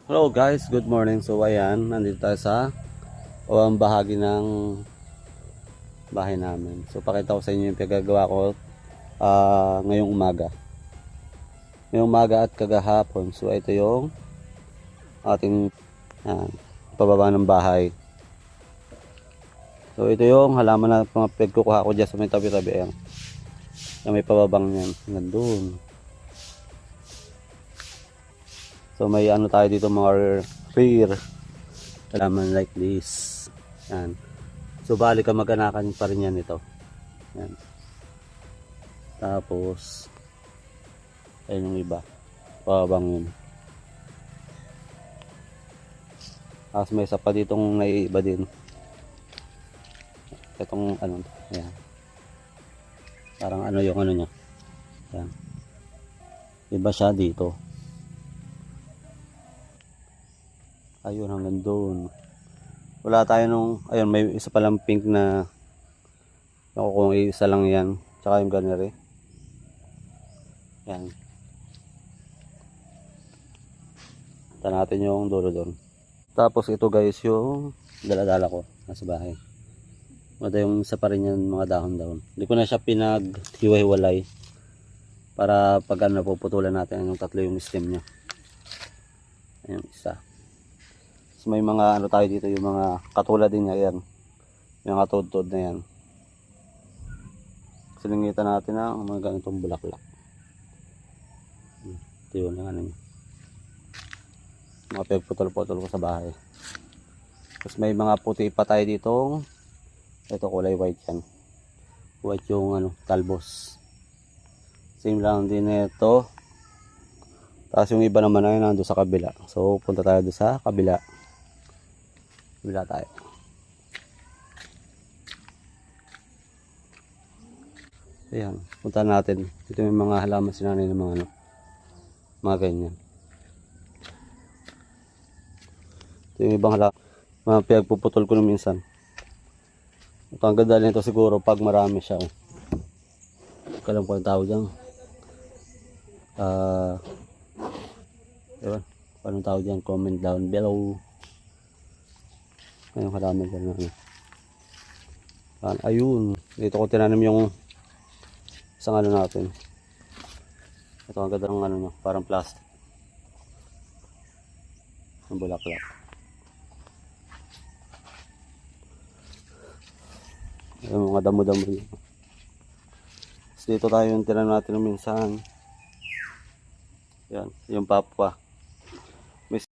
Hello guys, good morning. So ayan, nandito tayo sa bahagi ng bahay namin. So pakita ko sa inyo yung pinagagawa ko ngayong umaga. Ngayong umaga at kagahapon. So ito yung ating pababa ng bahay. So ito yung halaman na mga pinagkukuha ko dyan sa may tabi-tabi. Ayan. May pababang yan. Nandun. So may ano tayo dito mga rare halaman like this. Yan. So bali ka mag-anakan pa rin yan ito. Yan. Tapos ayun yung iba. Pababang yun. Tapos may isa pa ditong naiiba din. Itong ano. Yan. Parang ano yung ano niya. Yan. Iba siya dito. Ayun hanggang doon. Wala tayo nung ayun may isa palang pink na ako kung isa lang yan. Tsaka yung ganere. Yan. Ito natin yung dulo doon. Tapos ito guys yung daladala ko nasa bahay. Mada yung isa pa rin yan mga dahon-dahon. Hindi ko na siya pinaghiwa-hiwalay para pag ano puputulan natin yung tatlo yung stem nya. Ayun isa. So, may mga ano tayo dito yung mga katulad din niya yan. Yung mga tudtod na yan. Silingitan natin ang mga ganitong bulaklak. Ito yun yung ano niya. Mga pagputol-putol ko sa bahay. Tapos may mga puti pa tayo dito. Ito kulay white yan. White yung ano, talbos. Same lang din ito. Tapos yung iba naman ay nandun sa kabila. So punta tayo doon sa kabila. Kabila tayo. Ayan, punta natin. Ito yung mga halaman sinanay ng mga ano. Mga ganyan. Ito yung ibang halaman. Mga pinagpuputol ko nung minsan. Ito ang ganda nito siguro pag marami siya. Kalam ko ang tawag dyan. Diba? Anong tawag dyan? Comment down below. Ayun halaman dyan na ano. Ayun. Dito ko tinanim yung isang ano natin. Ito ang ganda ng ano nyo. Parang plastic. Ang bulaklak. Yung mga damo-damo nyo. Dito tayo yung tinanim natin minsan. Yan. Yung papwa.